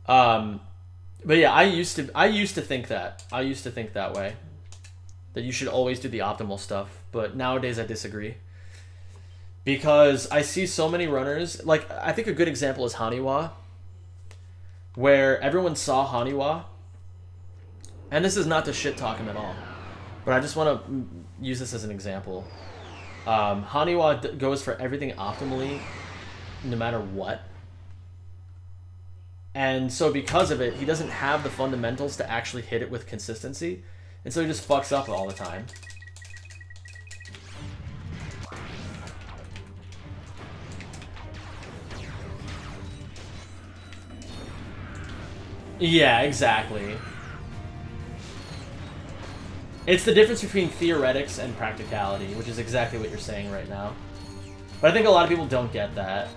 But yeah, I used to think that. I used to think that way. That you should always do the optimal stuff. But nowadays I disagree. Because I see so many runners, like, I think a good example is Haniwa, where everyone saw Haniwa, and this is not to shit talk him at all, but I just want to use this as an example. Haniwa goes for everything optimally, no matter what. And so because of it, he doesn't have the fundamentals to actually hit it with consistency, and so he just fucks up all the time. Yeah, exactly. It's the difference between theoretics and practicality, which is exactly what you're saying right now. But I think a lot of people don't get that.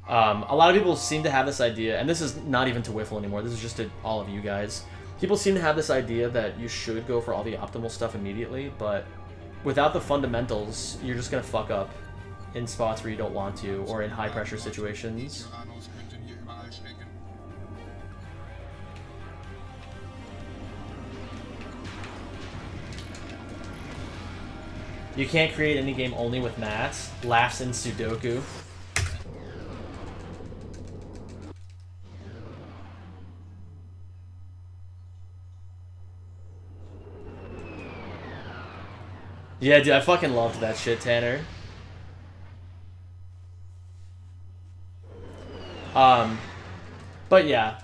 A lot of people seem to have this idea, and this is not even to Wiffle anymore, this is just to all of you guys. People seem to have this idea that you should go for all the optimal stuff immediately, but without the fundamentals, you're just gonna fuck up in spots where you don't want to, or in high-pressure situations. You can't create any game only with mats. Laughs in Sudoku. Yeah, dude, I fucking loved that shit, Tanner. But yeah,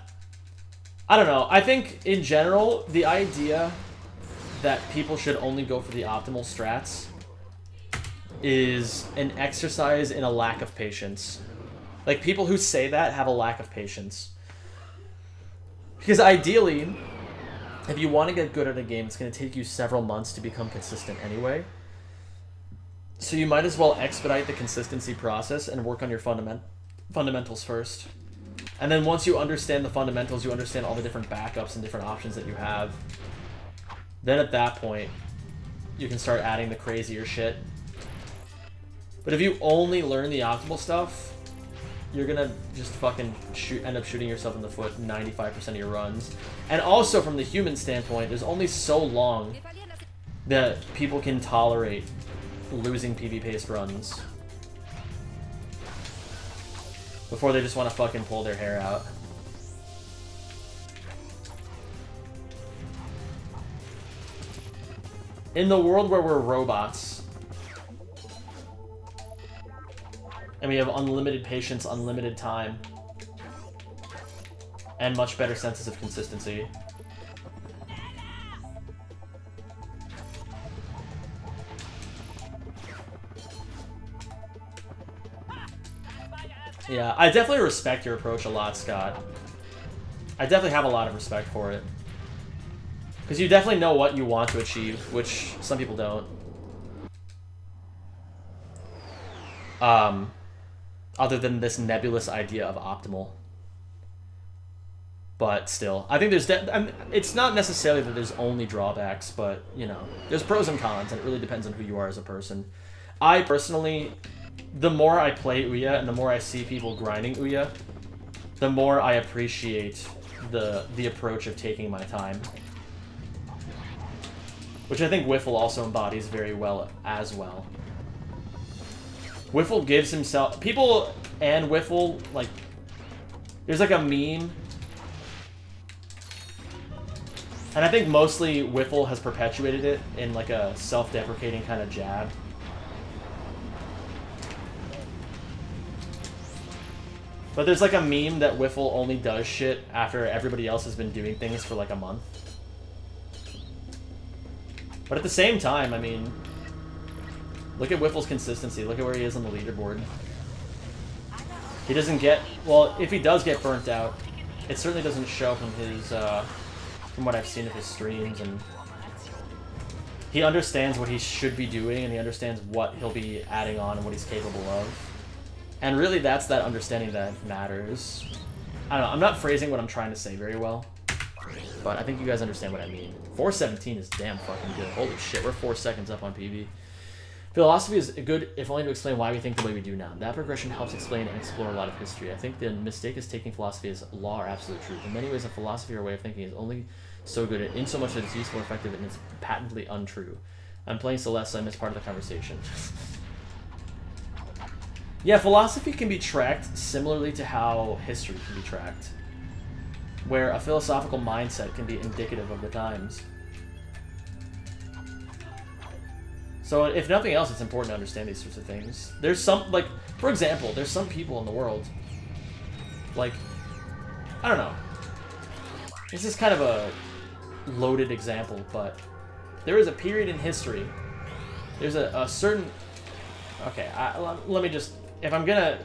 I don't know. I think in general, the idea that people should only go for the optimal strats is an exercise in a lack of patience. Like, people who say that have a lack of patience. Because ideally, if you want to get good at a game, it's going to take you several months to become consistent anyway. So you might as well expedite the consistency process and work on your fundamentals first. And then once you understand the fundamentals, you understand all the different backups and different options that you have. Then at that point, you can start adding the crazier shit. But if you only learn the optimal stuff, you're gonna just fucking end up shooting yourself in the foot 95% of your runs. And also from the human standpoint, there's only so long that people can tolerate losing PvP-paced runs before they just want to fucking pull their hair out. In the world where we're robots, and we have unlimited patience, unlimited time, and much better senses of consistency, yeah, I definitely respect your approach a lot, Scott. I definitely have a lot of respect for it. Because you definitely know what you want to achieve, which some people don't. Other than this nebulous idea of optimal. But still, I think there's... it's not necessarily that there's only drawbacks, but, you know, there's pros and cons, and it really depends on who you are as a person. I personally... The more I play Ouya and the more I see people grinding Ouya, the more I appreciate the approach of taking my time. Which I think Wiffle also embodies very well as well. Wiffle gives himself... People and Wiffle, like... There's like a meme. And I think mostly Wiffle has perpetuated it in like a self-deprecating kind of jab. But there's like a meme that Wiffle only does shit after everybody else has been doing things for like a month. But at the same time, I mean, look at Wiffle's consistency. Look at where he is on the leaderboard. He doesn't get... Well, if he does get burnt out, it certainly doesn't show from his... from what I've seen of his streams, and... He understands what he should be doing, and he understands what he'll be adding on and what he's capable of. And really, that's that understanding that matters. I don't know, I'm not phrasing what I'm trying to say very well, but I think you guys understand what I mean. 417 is damn fucking good. Holy shit, we're 4 seconds up on PB. Philosophy is good, if only to explain why we think the way we do now. That progression helps explain and explore a lot of history. I think the mistake is taking philosophy as law or absolute truth. In many ways, a philosophy or way of thinking is only so good in so much that it's useful, effective, and it's patently untrue. I'm playing Celeste, so I missed part of the conversation. Yeah, philosophy can be tracked similarly to how history can be tracked, where a philosophical mindset can be indicative of the times. So if nothing else, it's important to understand these sorts of things. There's some, like, for example, there's some people in the world, like, I don't know. This is kind of a loaded example, but there is a period in history. There's a certain... Okay, let me just... If I'm gonna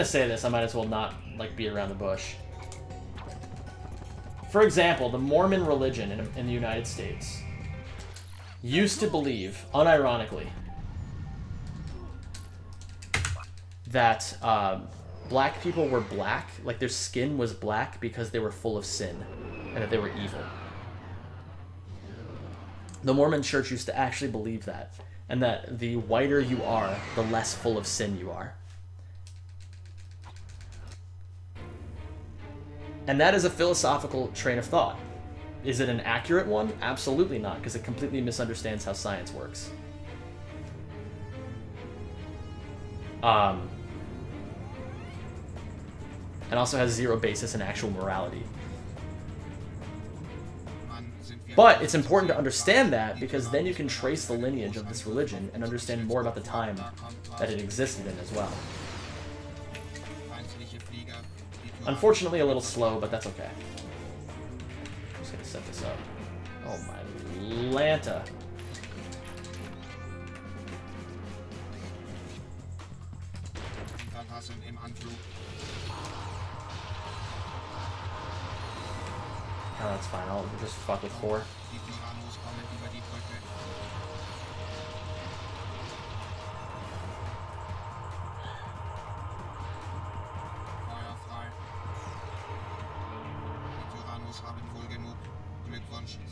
say this, I might as well not, like, beat around the bush. For example, the Mormon religion in the United States used to believe, unironically, that black people were black, like their skin was black because they were full of sin and that they were evil. The Mormon church used to actually believe that, and that the whiter you are, the less full of sin you are. And that is a philosophical train of thought. Is it an accurate one? Absolutely not, because it completely misunderstands how science works. And also has zero basis in actual morality. But it's important to understand that, because then you can trace the lineage of this religion and understand more about the time that it existed in as well. Unfortunately, a little slow, but that's okay. I'm just gonna set this up. Oh my Lanta. Oh, that's fine. I'll just fuck with 4.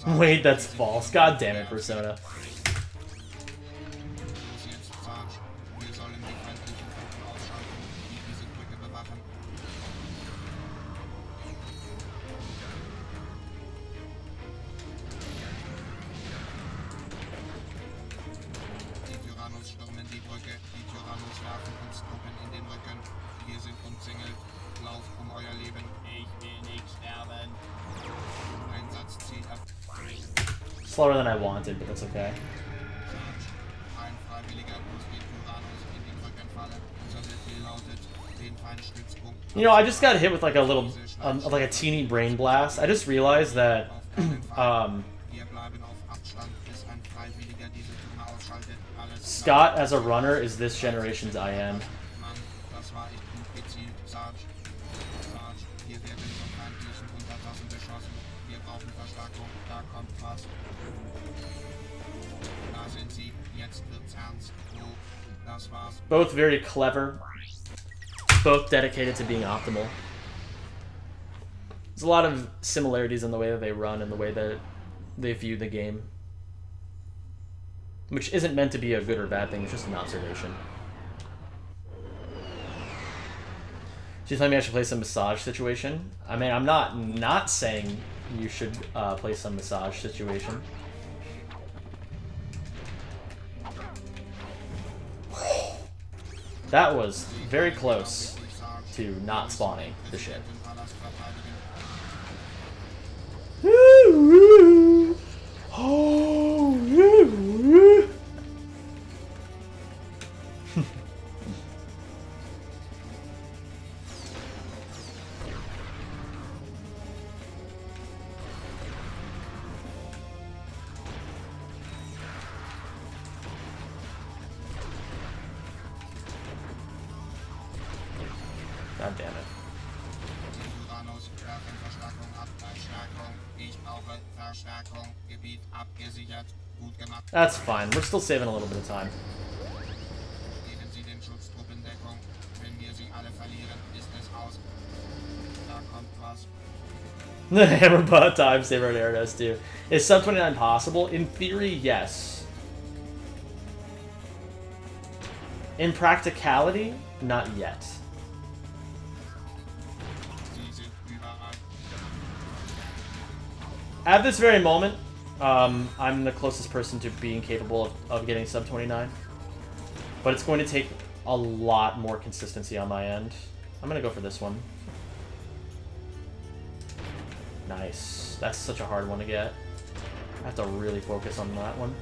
Wait, that's false. God damn it, Persona. Slower than I wanted, but that's okay. You know, I just got hit with like a little, like a teeny brain blast. I just realized that, Scott as a runner is this generation's IN. Both very clever, both dedicated to being optimal. There's a lot of similarities in the way that they run and the way that they view the game. Which isn't meant to be a good or bad thing, it's just an observation. She's telling me I should play some Massage Situation. I mean, I'm not saying you should play some Massage Situation. That was very close to not spawning the shit. God damn it. That's fine. We're still saving a little bit of time. Hammer butt time saver and air does too. Is sub 29 possible? In theory, yes. In practicality, not yet. At this very moment, I'm the closest person to being capable of getting sub 29. But it's going to take a lot more consistency on my end. I'm going to go for this one. Nice. That's such a hard one to get. I have to really focus on that one.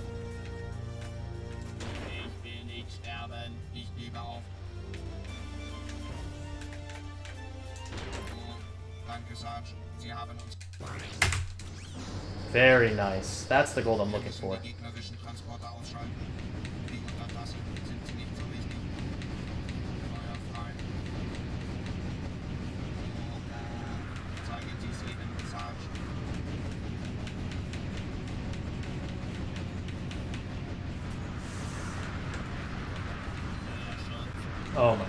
Very nice. That's the gold I'm looking for. Oh my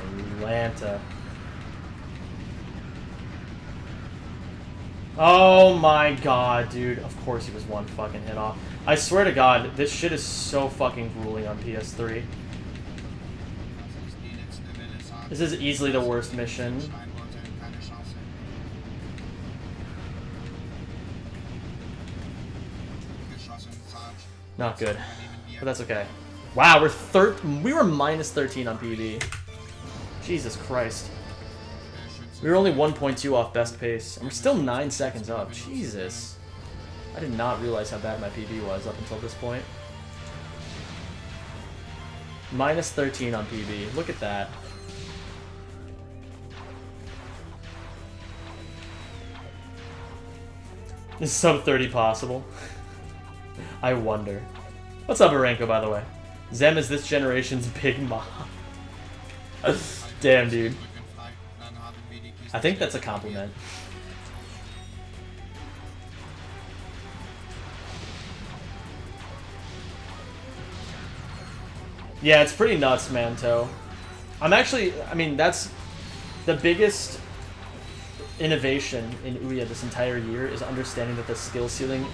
Lanta. Oh my god, dude. Of course he was one fucking hit off. I swear to god, this shit is so fucking grueling on PS3. This is easily the worst mission. Not good. But that's okay. Wow, we were minus 13 on PB. Jesus Christ. We were only 1.2 off best pace, and we're still 9 seconds up. Jesus. I did not realize how bad my PB was up until this point. Minus 13 on PB. Look at that. Is sub 30 possible? I wonder. What's up, Arenko, by the way? Zem is this generation's big mom. Damn, dude. I think that's a compliment. Yeah, it's pretty nuts, Manto. I mean, that's the biggest innovation in Ouya this entire year, is understanding that the skill ceiling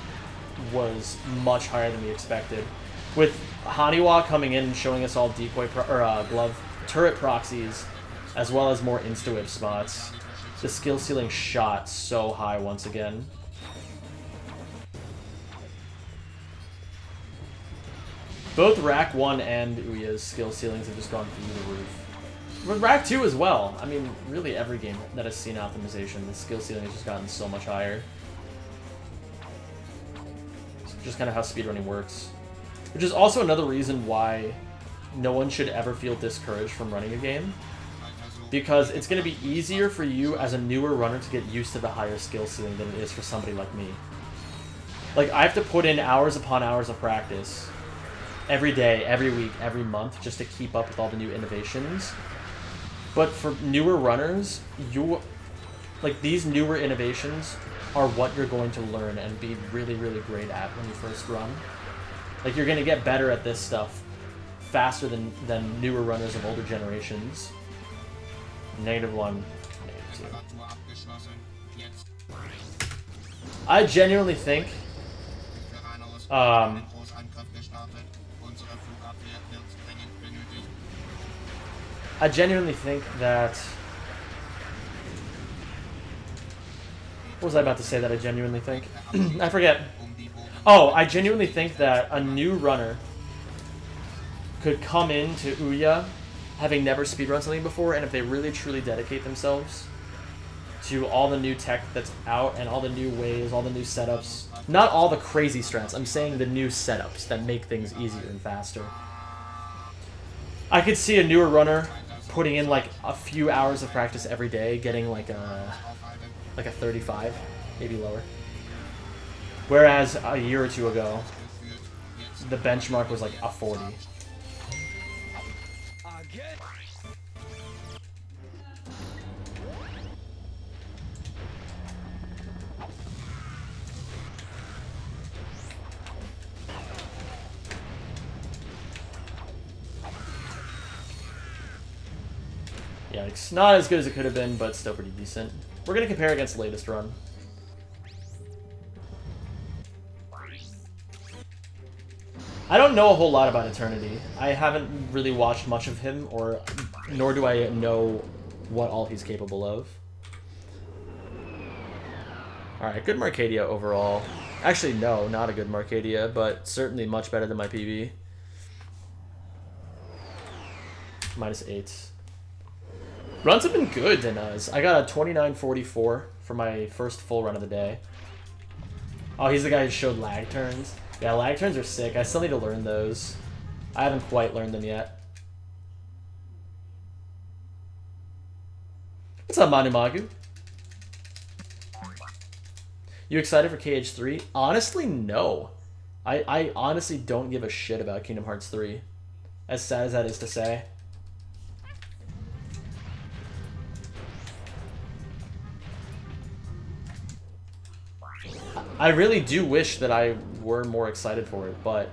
was much higher than we expected. With Haniwa coming in and showing us all decoy glove turret proxies, as well as more insta-whip spots, the skill ceiling shot so high once again. Both Rack 1 and Ouya's skill ceilings have just gone through the roof. With Rack 2 as well. I mean, really every game that has seen optimization, the skill ceiling has just gotten so much higher. It's just kind of how speedrunning works. Which is also another reason why no one should ever feel discouraged from running a game. Because it's going to be easier for you as a newer runner to get used to the higher skill ceiling than it is for somebody like me. Like, I have to put in hours upon hours of practice every day, every week, every month, just to keep up with all the new innovations. But for newer runners, these newer innovations are what you're going to learn and be really, really great at when you first run. Like, you're going to get better at this stuff faster than newer runners of older generations. -1, -2. I genuinely think that... What was I about to say that I genuinely think? I forget. Oh, I genuinely think that a new runner could come into Ouya having never speedrun something before, and if they really truly dedicate themselves to all the new tech that's out and all the new ways, all the new setups, not all the crazy strats, I'm saying the new setups that make things easier and faster. I could see a newer runner putting in like a few hours of practice every day, getting like a 35, maybe lower. Whereas a year or two ago, the benchmark was like a 40. Yikes. Not as good as it could have been, but still pretty decent. We're going to compare against the latest run. I don't know a whole lot about Eternity. I haven't really watched much of him, nor do I know what all he's capable of. Alright, good Marcadia overall. Actually, no, not a good Marcadia, but certainly much better than my PB. -8. Runs have been good, Denaz. I got a 29.44 for my first full run of the day. Oh, he's the guy who showed lag turns. Yeah, lag turns are sick. I still need to learn those. I haven't quite learned them yet. What's up, Manu Magu? You excited for KH3? Honestly, no. I honestly don't give a shit about Kingdom Hearts 3. As sad as that is to say. I really do wish that I were more excited for it, but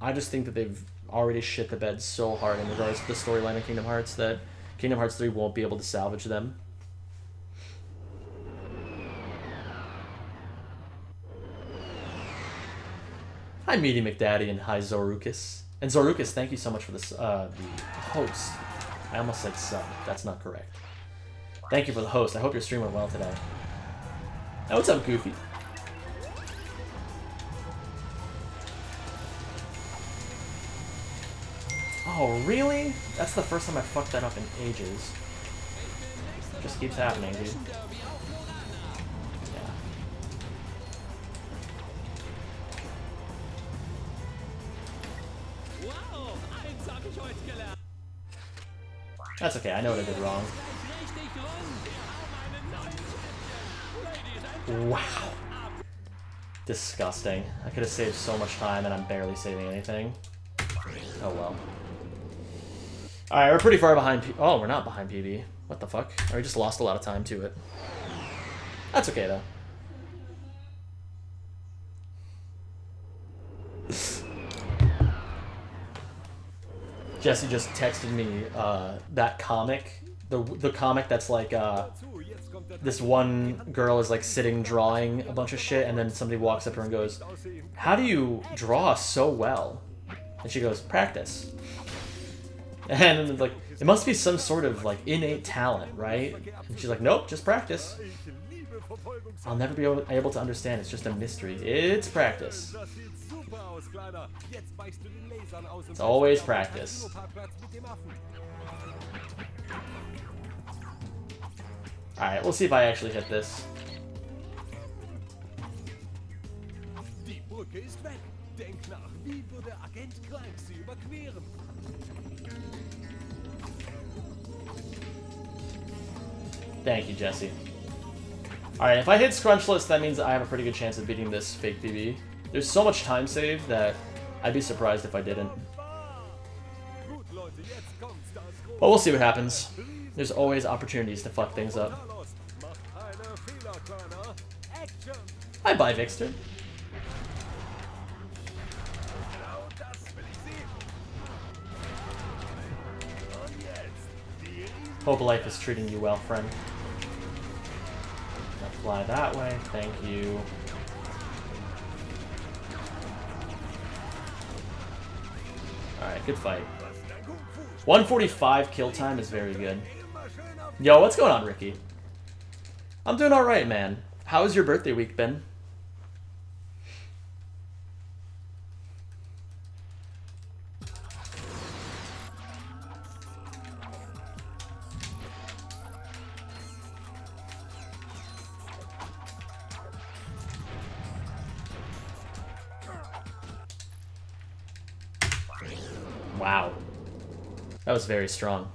I just think that they've already shit the bed so hard in regards to the storyline of Kingdom Hearts that Kingdom Hearts 3 won't be able to salvage them. Hi, Meaty McDaddy, and hi, Zorukas. And Zorukas, thank you so much for this, the host. I almost said sub. That's not correct. Thank you for the host. I hope your stream went well today. Hey, what's up, Goofy? Oh, really? That's the first time I fucked that up in ages. Just keeps happening, dude. Yeah. That's okay, I know what I did wrong. Wow. Disgusting. I could have saved so much time and I'm barely saving anything. Oh well. Alright, we're pretty far behind oh, we're not behind PB. What the fuck? We just lost a lot of time to it. That's okay, though. Jesse just texted me that comic. The comic that's like, this one girl is like sitting drawing a bunch of shit, and then somebody walks up to her and goes, "How do you draw so well?" And she goes, "Practice." And then, like, it must be some sort of, like, innate talent, right? And she's like, "Nope, just practice." I'll never be able to understand. It's just a mystery. It's practice. It's always practice. Alright, we'll see if I actually hit this. Thank you, Jesse. Alright, if I hit Scrunchless, that means I have a pretty good chance of beating this fake PB. There's so much time saved that I'd be surprised if I didn't. But we'll see what happens. There's always opportunities to fuck things up. Hi, bye, Vixter. Hope life is treating you well, friend. Now fly that way. Thank you. Alright, good fight. 145 kill time is very good. Yo, what's going on, Ricky? I'm doing alright, man. How has your birthday week been? Wow. That was very strong.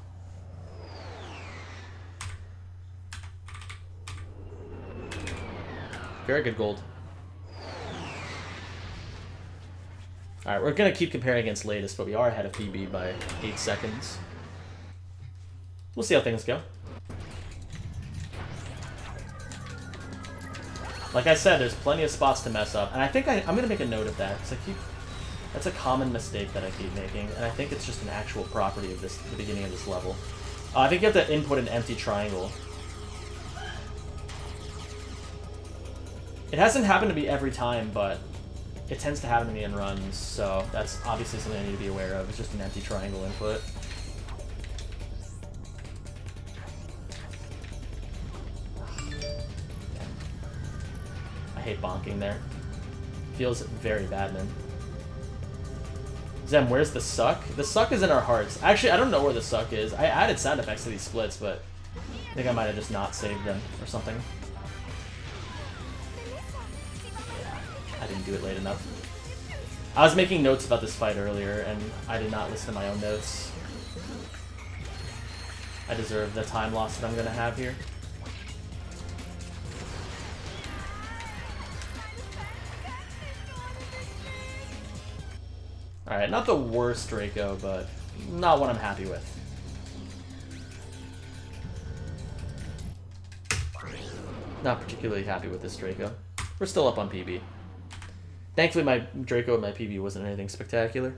Very good gold. Alright, we're going to keep comparing against latest, but we are ahead of PB by 8 seconds. We'll see how things go. Like I said, there's plenty of spots to mess up, and I think I'm going to make a note of that, because that's a common mistake that I keep making, and I think it's just an actual property of the beginning of this level. I think you have to input an empty triangle. It hasn't happened to me every time, but it tends to happen to me in runs, so that's obviously something I need to be aware of. It's just an empty triangle input. I hate bonking there. Feels very bad, man. Zem, where's the suck? The suck is in our hearts. Actually, I don't know where the suck is. I added sound effects to these splits, but I think I might have just not saved them or something. I didn't do it late enough. I was making notes about this fight earlier, and I did not listen to my own notes. I deserve the time loss that I'm going to have here. Alright, not the worst Draco, but not what I'm happy with. Not particularly happy with this Draco. We're still up on PB. Thankfully, my Draco and my PB wasn't anything spectacular.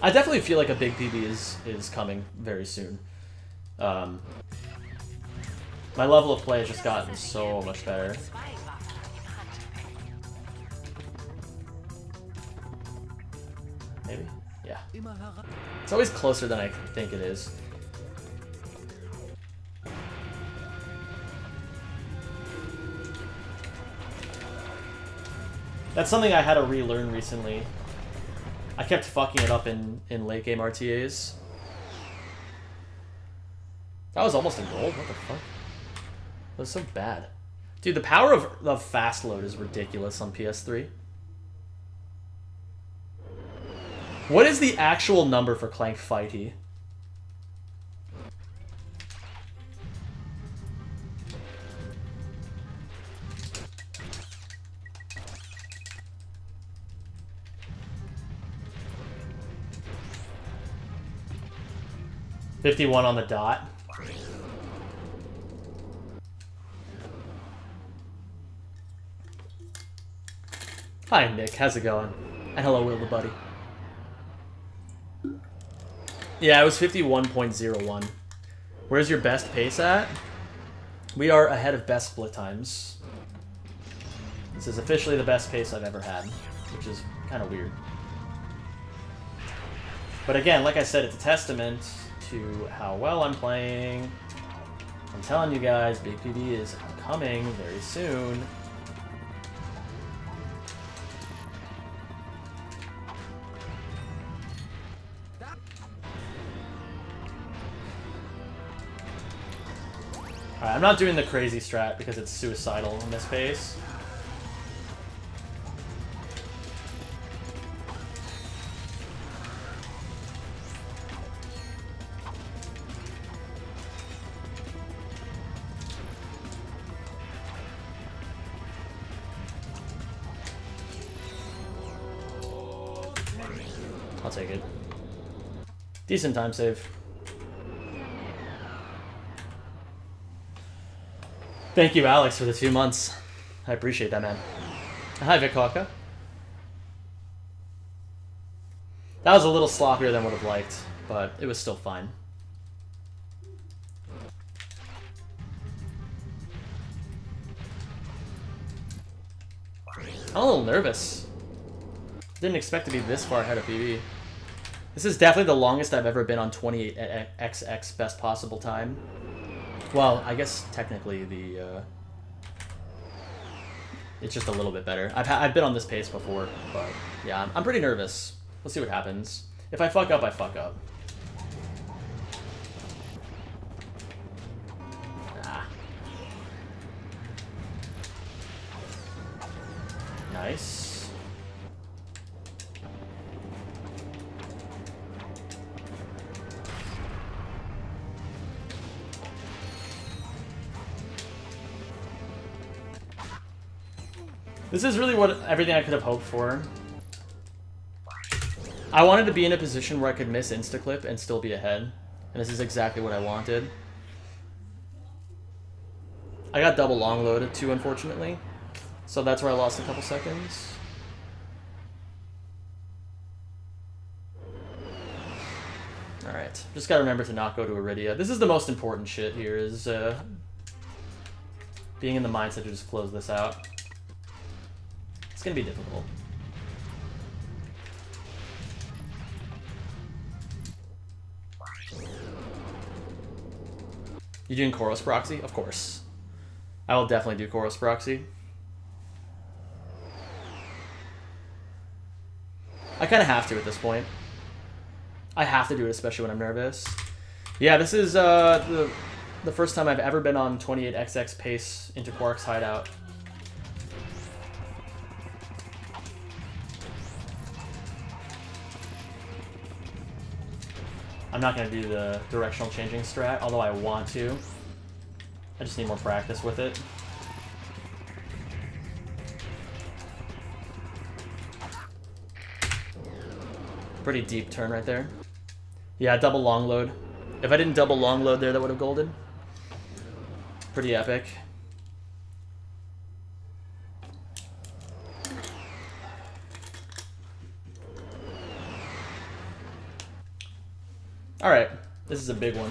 I definitely feel like a big PB is coming very soon. My level of play has just gotten so much better. Maybe? Yeah. It's always closer than I think it is. That's something I had to relearn recently. I kept fucking it up in late game RTAs. That was almost a gold? What the fuck? That was so bad. Dude, the power of fast load is ridiculous on PS3. What is the actual number for Clank Fighty? $51 on the dot. Hi, Nick. How's it going? And hello, Will the Buddy. Yeah, it was 51.01. Where's your best pace at? We are ahead of best split times. This is officially the best pace I've ever had, which is kind of weird. But again, like I said, it's a testament to how well I'm playing. I'm telling you guys, Big PB is coming very soon. Alright, I'm not doing the crazy strat because it's suicidal in this pace. I'll take it. Decent time save. Thank you, Alex, for the 2 months. I appreciate that, man. Hi, Vikaka. That was a little sloppier than I would have liked, but it was still fine. I'm a little nervous. Didn't expect to be this far ahead of PB. This is definitely the longest I've ever been on 28xx best possible time. Well, I guess technically it's just a little bit better. I've been on this pace before, but yeah, I'm pretty nervous. Let's see what happens. If I fuck up, I fuck up. Ah. Nice. This is really everything I could have hoped for. I wanted to be in a position where I could miss Instaclip and still be ahead. And this is exactly what I wanted. I got double long loaded too, unfortunately. So that's where I lost a couple seconds. Alright. Alright, just gotta remember to not go to Iridia. This is the most important shit here, is being in the mindset to just close this out. It's gonna be difficult. You doing Chorus Proxy? Of course. I will definitely do Chorus Proxy. I kind of have to at this point. I have to do it, especially when I'm nervous. Yeah, this is the first time I've ever been on 28xx pace into Quark's hideout. I'm not going to do the directional changing strat, although I want to. I just need more practice with it. Pretty deep turn right there. Yeah, double long load. If I didn't double long load there, that would have golded. Pretty epic. Alright, this is a big one.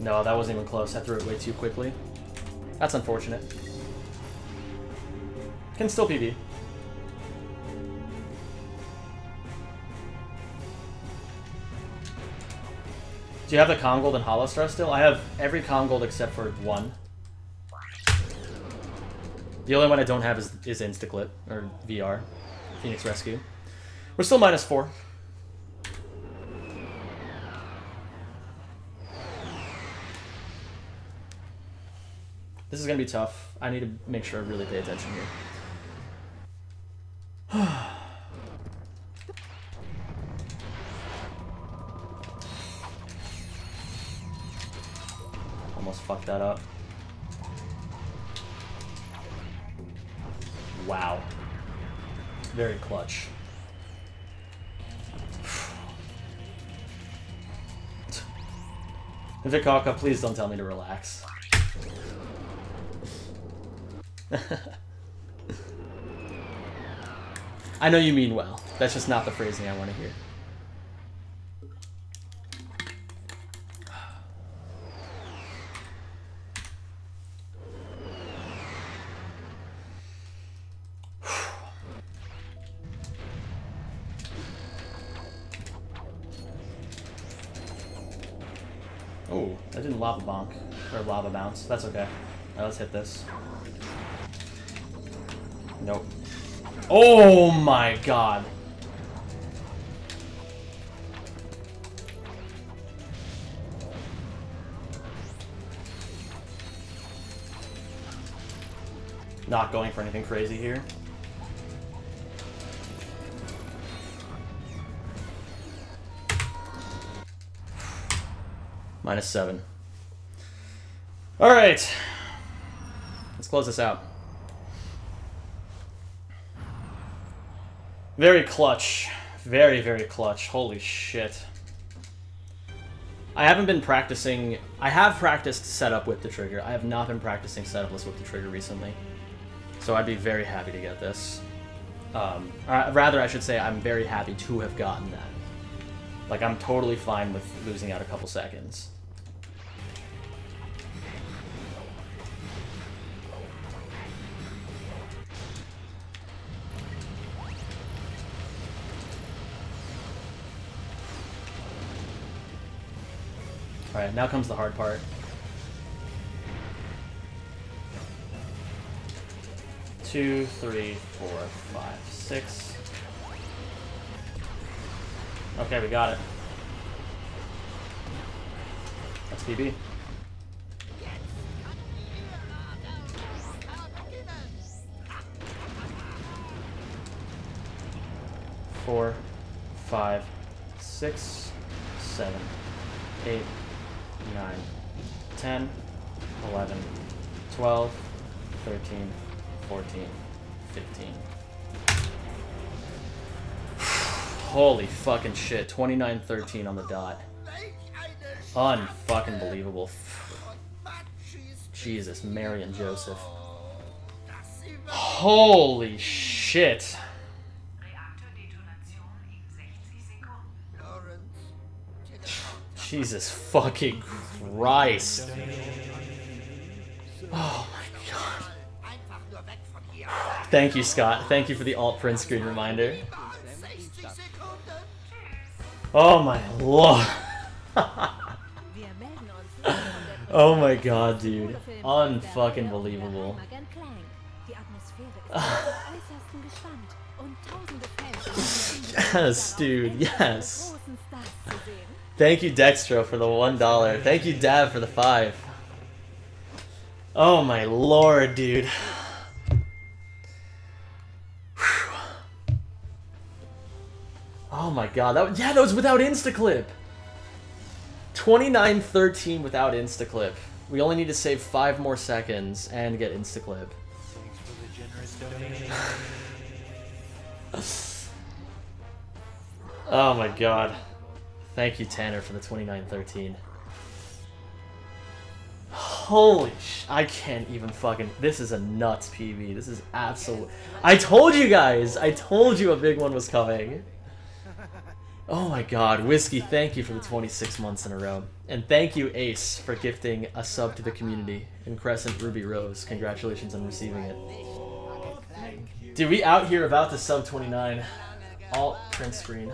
No, that wasn't even close. I threw it way too quickly. That's unfortunate. Can still PB. Do you have the Con Gold and Hollow Star still? I have every Con Gold except for one. The only one I don't have is Instaclip, or VR, Phoenix Rescue. We're still -4. This is going to be tough. I need to make sure I really pay attention here. Almost fucked that up. Wow. Very clutch. Vikaka, please don't tell me to relax. I know you mean well. That's just not the phrasing I want to hear. Oh, that didn't lava bonk. Or lava bounce. That's okay. Alright, let's hit this. Nope. Oh my god. Not going for anything crazy here. -7. Alright. Let's close this out. Very clutch. Very, very clutch. Holy shit. I haven't been practicing... I have practiced setup with the trigger. I have not been practicing setupless with the trigger recently. So I'd be very happy to get this. Rather, I should say I'm very happy to have gotten that. Like, I'm totally fine with losing out a couple seconds. Alright, now comes the hard part. 2, 3, 4, 5, 6. Okay, we got it. That's PB. Four, 5, 6, 7, 8, 9, 10, 11, 12, 13, 14, 15. Holy fucking shit, 29-13 on the dot. Unfucking believable. Jesus, Mary and Joseph. Holy shit. Jesus fucking Christ. Oh my god. Thank you, Scott. Thank you for the alt print screen reminder. Oh my lord. Oh my god, dude. Unfucking believable. Yes, dude. Yes. Thank you, Dextro, for the $1. Thank you, Dav, for the 5. Oh my lord, dude. Oh my god. That was without Instaclip. 29:13 without Instaclip. We only need to save 5 more seconds and get Instaclip. Thanks for the generous donation. Oh my god. Thank you, Tanner, for the 29:13. Holy sh... I can't even fucking... This is a nuts PB. This is absolute... I told you guys! I told you a big one was coming. Oh my god. Whiskey, thank you for the 26 months in a row. And thank you, Ace, for gifting a sub to the community in Crescent Ruby Rose. Congratulations on receiving it. Dude, we out here about to sub 29. Alt print screen.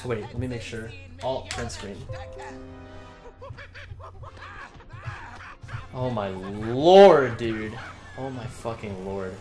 Wait, let me make sure. Alt print screen. Oh my lord, dude. Oh my fucking lord.